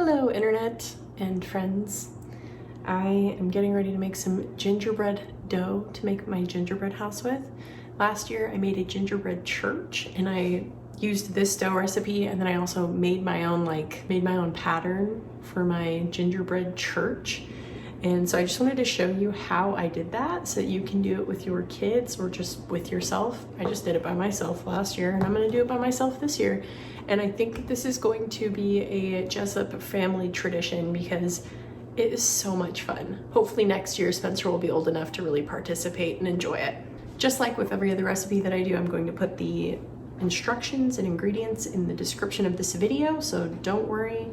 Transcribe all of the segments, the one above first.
Hello internet and friends. I am getting ready to make some gingerbread dough to make my gingerbread house with. Last year I made a gingerbread church and I used this dough recipe, and then I also made my own pattern for my gingerbread church. And so I just wanted to show you how I did that so that you can do it with your kids or just with yourself. I just did it by myself last year and I'm gonna do it by myself this year. And I think this is going to be a Jessup family tradition because it is so much fun. Hopefully next year Spencer will be old enough to really participate and enjoy it. Just like with every other recipe that I do, I'm going to put the instructions and ingredients in the description of this video, so don't worry,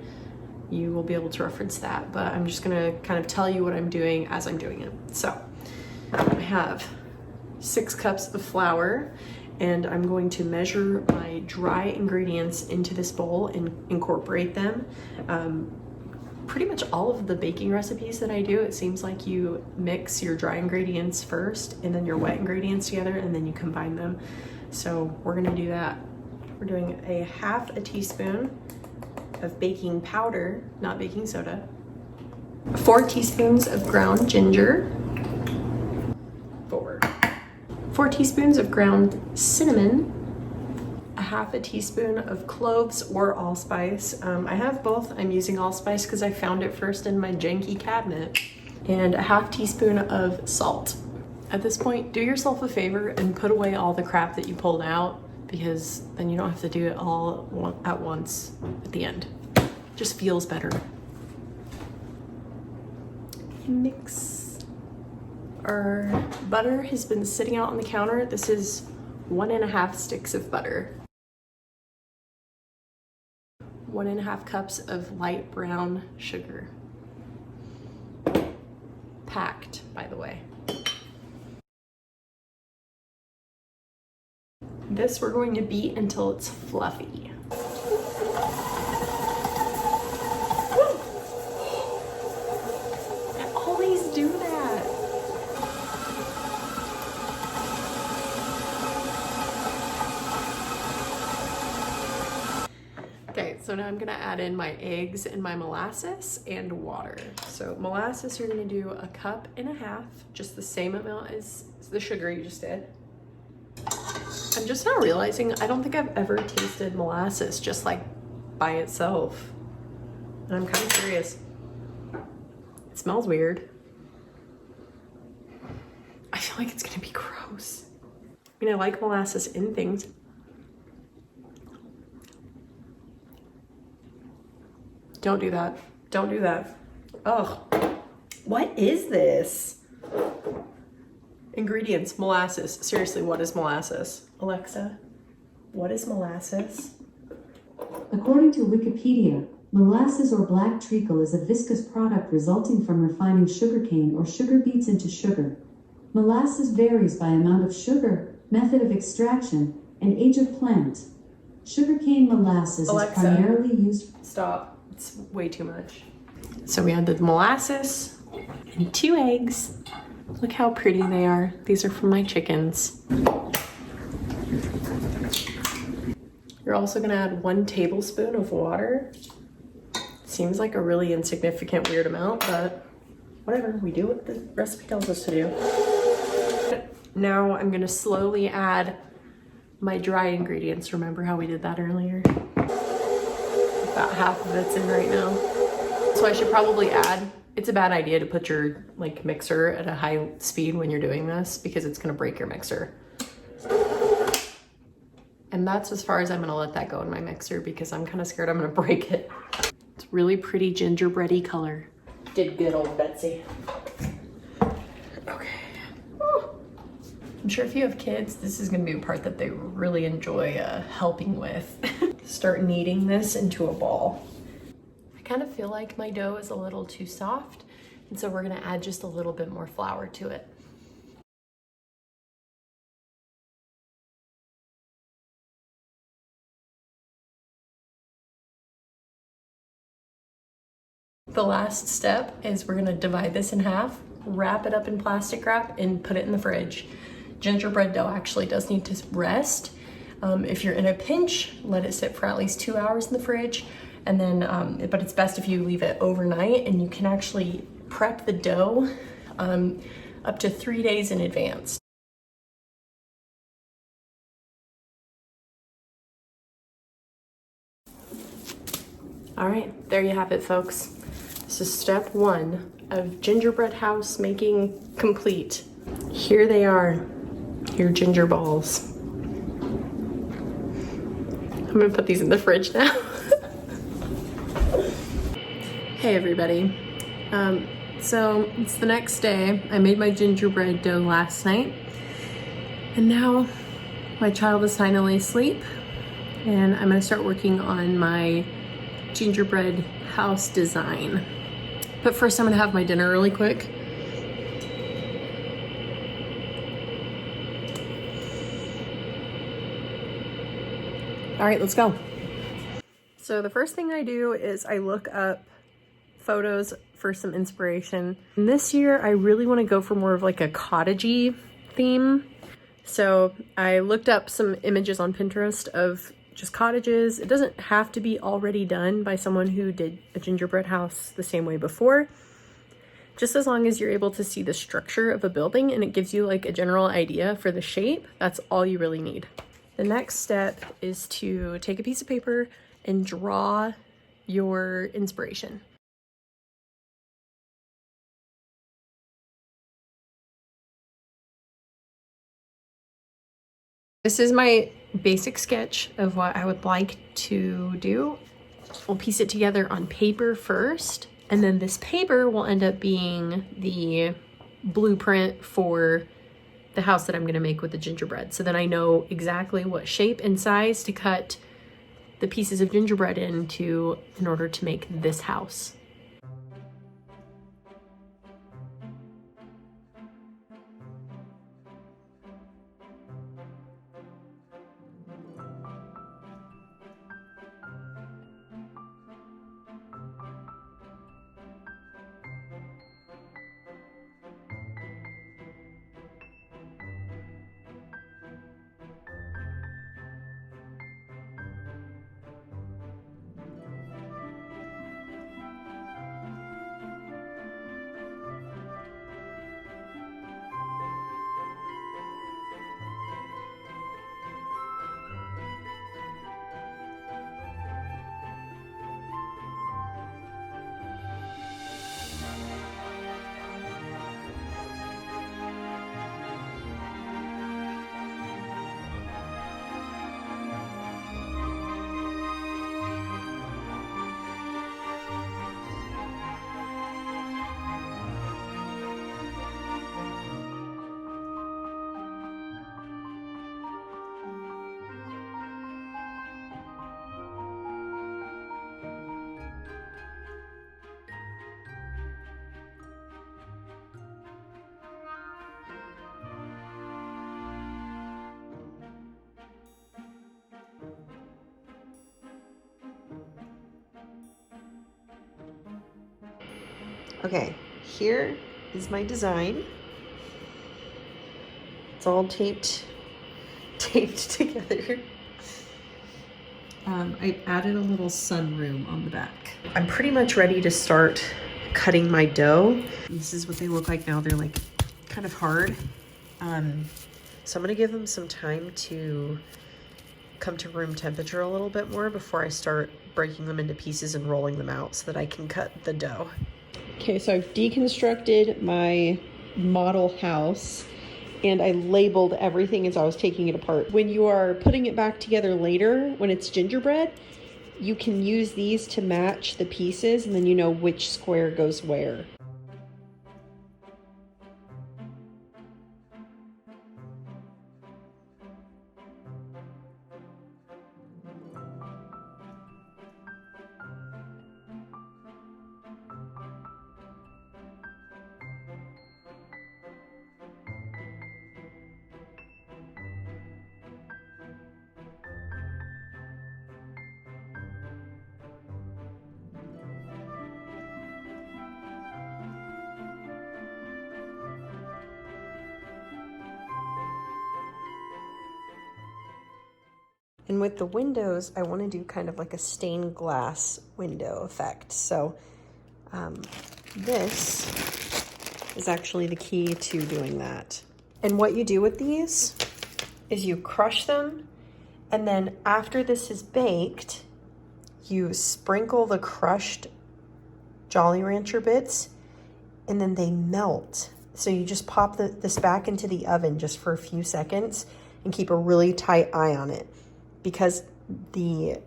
you will be able to reference that, but I'm just gonna kind of tell you what I'm doing as I'm doing it. So I have 6 cups of flour, and I'm going to measure my dry ingredients into this bowl and incorporate them. Pretty much all of the baking recipes that I do, it seems like you mix your dry ingredients first and then your wet ingredients together and then you combine them. So we're gonna do that. We're doing a half a teaspoon of baking powder, not baking soda, 4 teaspoons of ground ginger, 4 teaspoons of ground cinnamon, a half a teaspoon of cloves or allspice. I have both. I'm using allspice because I found it first in my janky cabinet, and a half teaspoon of salt. At this point, do yourself a favor and put away all the crap that you pulled out, because then you don't have to do it all at once at the end. Just feels better. Mix. Our butter has been sitting out on the counter. This is 1.5 sticks of butter. 1.5 cups of light brown sugar. Packed, by the way. This we're going to beat until it's fluffy. I always do that. Okay, so now I'm gonna add in my eggs and my molasses and water. So molasses, you're gonna do 1.5 cups, just the same amount as the sugar you just did. I'm just now realizing I don't think I've ever tasted molasses just like by itself. And I'm kind of curious. It smells weird. I feel like it's gonna be gross. I mean, I like molasses in things. Don't do that. Don't do that. Ugh. What is this? Ingredients, molasses. Seriously, what is molasses? Alexa, what is molasses? According to Wikipedia, molasses or black treacle is a viscous product resulting from refining sugarcane or sugar beets into sugar. Molasses varies by amount of sugar, method of extraction, and age of plant. Sugarcane molasses is primarily used... Stop. It's way too much. So we added the molasses and 2 eggs. Look how pretty they are. These are from my chickens. You're also gonna add 1 tablespoon of water. Seems like a really insignificant, weird amount, but whatever, we do what the recipe tells us to do. Now I'm gonna slowly add my dry ingredients. Remember how we did that earlier? About half of it's in right now. So I should probably add, it's a bad idea to put your mixer at a high speed when you're doing this because it's gonna break your mixer. And that's as far as I'm gonna let that go in my mixer because I'm kind of scared I'm gonna break it. It's really pretty gingerbread-y color. Did good, old Betsy. Okay. I'm sure if you have kids, this is gonna be a part that they really enjoy helping with. Start kneading this into a ball. I kind of feel like my dough is a little too soft, and so we're gonna add just a little bit more flour to it. The last step is we're gonna divide this in half, wrap it up in plastic wrap, and put it in the fridge. Gingerbread dough actually does need to rest. If you're in a pinch, let it sit for at least 2 hours in the fridge, And then, but it's best if you leave it overnight, and you can actually prep the dough up to 3 days in advance. All right, there you have it, folks. This is step 1 of gingerbread house making complete. Here they are, your ginger balls. I'm gonna put these in the fridge now. Hey everybody. So it's the next day. I made my gingerbread dough last night, and now my child is finally asleep, and I'm gonna start working on my gingerbread house design. But first I'm gonna have my dinner really quick. All right, let's go. So the first thing I do is I look up photos for some inspiration. And this year I really want to go for more of like a cottagey theme. So I looked up some images on Pinterest of just cottages. It doesn't have to be already done by someone who did a gingerbread house the same way before. Just as long as you're able to see the structure of a building and it gives you like a general idea for the shape, that's all you really need. The next step is to take a piece of paper and draw your inspiration. This is my basic sketch of what I would like to do. We'll piece it together on paper first, and then this paper will end up being the blueprint for the house that I'm gonna make with the gingerbread. So then I know exactly what shape and size to cut the pieces of gingerbread into in order to make this house. Okay, here is my design. It's all taped together. I added a little sunroom on the back. I'm pretty much ready to start cutting my dough. This is what they look like now. They're like kind of hard. So I'm gonna give them some time to come to room temperature a little bit more before I start breaking them into pieces and rolling them out so that I can cut the dough. Okay, so I've deconstructed my model house and I labeled everything as I was taking it apart. When you are putting it back together later, when it's gingerbread, you can use these to match the pieces and then you know which square goes where. And with the windows, I want to do kind of like a stained glass window effect. So this is actually the key to doing that. And what you do with these is you crush them, and then after this is baked, you sprinkle the crushed Jolly Rancher bits, and then they melt. So you just pop this back into the oven just for a few seconds and keep a really tight eye on it, because the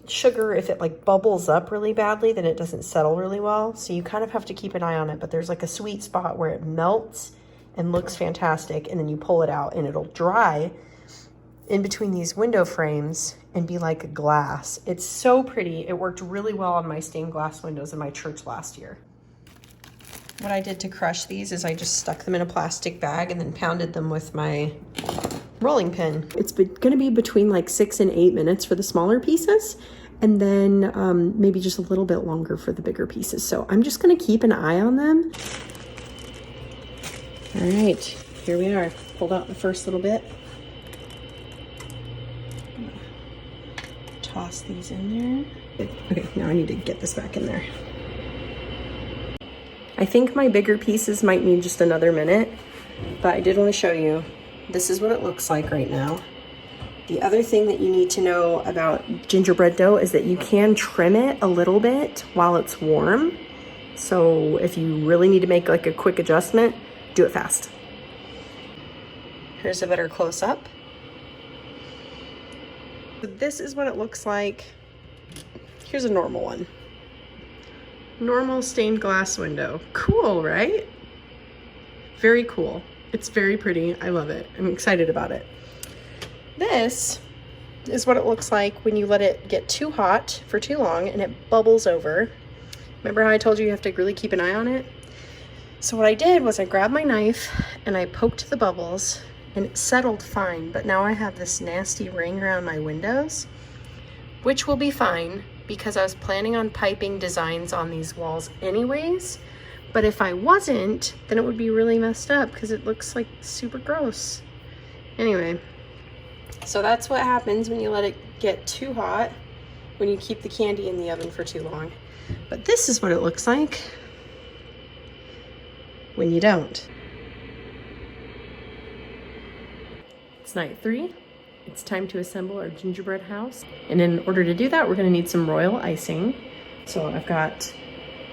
sugar, if it like bubbles up really badly, then it doesn't settle really well. So you kind of have to keep an eye on it, but there's like a sweet spot where it melts and looks fantastic, and then you pull it out and it'll dry in between these window frames and be like glass. It's so pretty. It worked really well on my stained glass windows in my church last year. What I did to crush these is I just stuck them in a plastic bag and then pounded them with my rolling pin. It's gonna be between like 6 and 8 minutes for the smaller pieces, and then maybe just a little bit longer for the bigger pieces. So I'm just gonna keep an eye on them. All right, here we are. Pulled out the first little bit. Toss these in there. Okay, now I need to get this back in there. I think my bigger pieces might need just another minute, but I did want to show you. This is what it looks like right now. The other thing that you need to know about gingerbread dough is that you can trim it a little bit while it's warm. So if you really need to make like a quick adjustment, do it fast. Here's a better close-up. This is what it looks like. Here's a normal one. Normal stained glass window. Cool, right? Very cool. It's very pretty. I love it. I'm excited about it. This is what it looks like when you let it get too hot for too long and it bubbles over. Remember how I told you you have to really keep an eye on it? So what I did was I grabbed my knife and I poked the bubbles, and it settled fine, but now I have this nasty ring around my windows, which will be fine because I was planning on piping designs on these walls anyways. But if I wasn't, then it would be really messed up because it looks like super gross. Anyway, so that's what happens when you let it get too hot, when you keep the candy in the oven for too long. But this is what it looks like when you don't. It's night 3. It's time to assemble our gingerbread house. And in order to do that, we're gonna need some royal icing. So I've got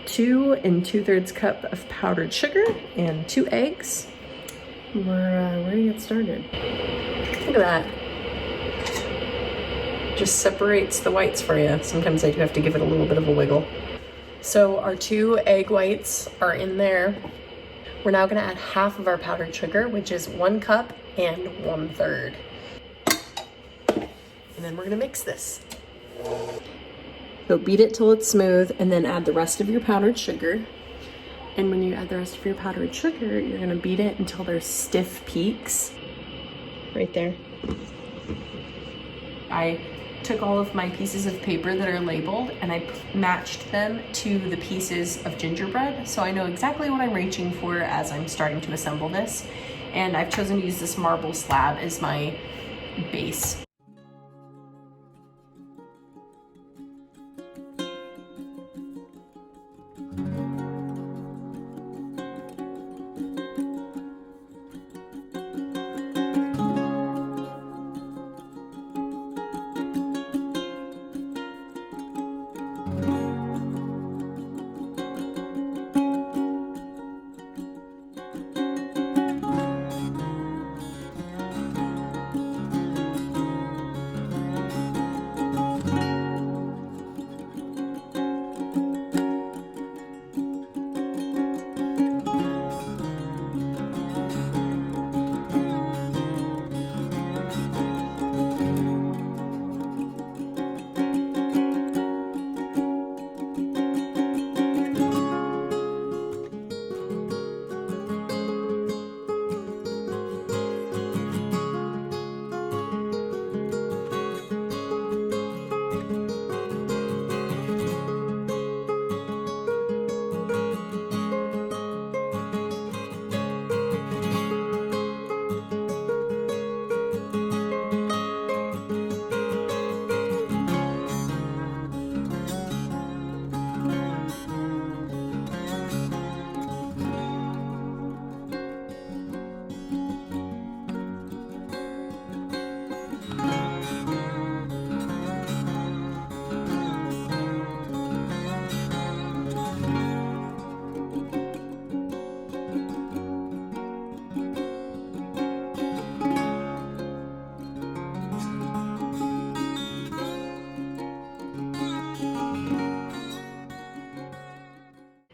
2 2/3 cup of powdered sugar and 2 eggs. We're ready to get started. Look at that. Just separates the whites for you. Sometimes I do have to give it a little bit of a wiggle. So our 2 egg whites are in there. We're now gonna add half of our powdered sugar, which is 1 cup and 1/3. And then we're gonna mix this. So beat it till it's smooth, and then add the rest of your powdered sugar. And when you add the rest of your powdered sugar, you're gonna beat it until there's stiff peaks. Right there. I took all of my pieces of paper that are labeled and I matched them to the pieces of gingerbread, so I know exactly what I'm reaching for as I'm starting to assemble this. And I've chosen to use this marble slab as my base.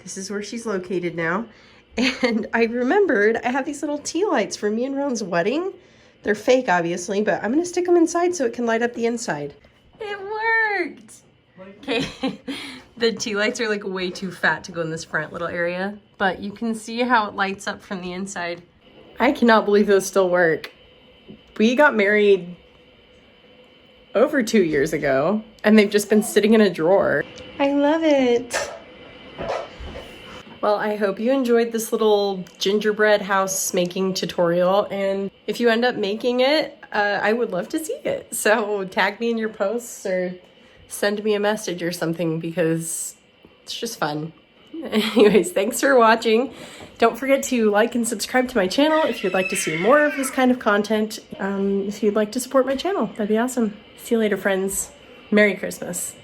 This is where she's located now. And I remembered I have these little tea lights for me and Roan's wedding. They're fake, obviously, but I'm gonna stick them inside so it can light up the inside. It worked! Okay, the tea lights are like way too fat to go in this front little area, but you can see how it lights up from the inside. I cannot believe those still work. We got married over 2 years ago, and they've just been sitting in a drawer. I love it. Well, I hope you enjoyed this little gingerbread house making tutorial, and if you end up making it, I would love to see it. So tag me in your posts or send me a message or something because it's just fun. Anyways, thanks for watching. Don't forget to like and subscribe to my channel if you'd like to see more of this kind of content. If you'd like to support my channel, that'd be awesome. See you later, friends. Merry Christmas.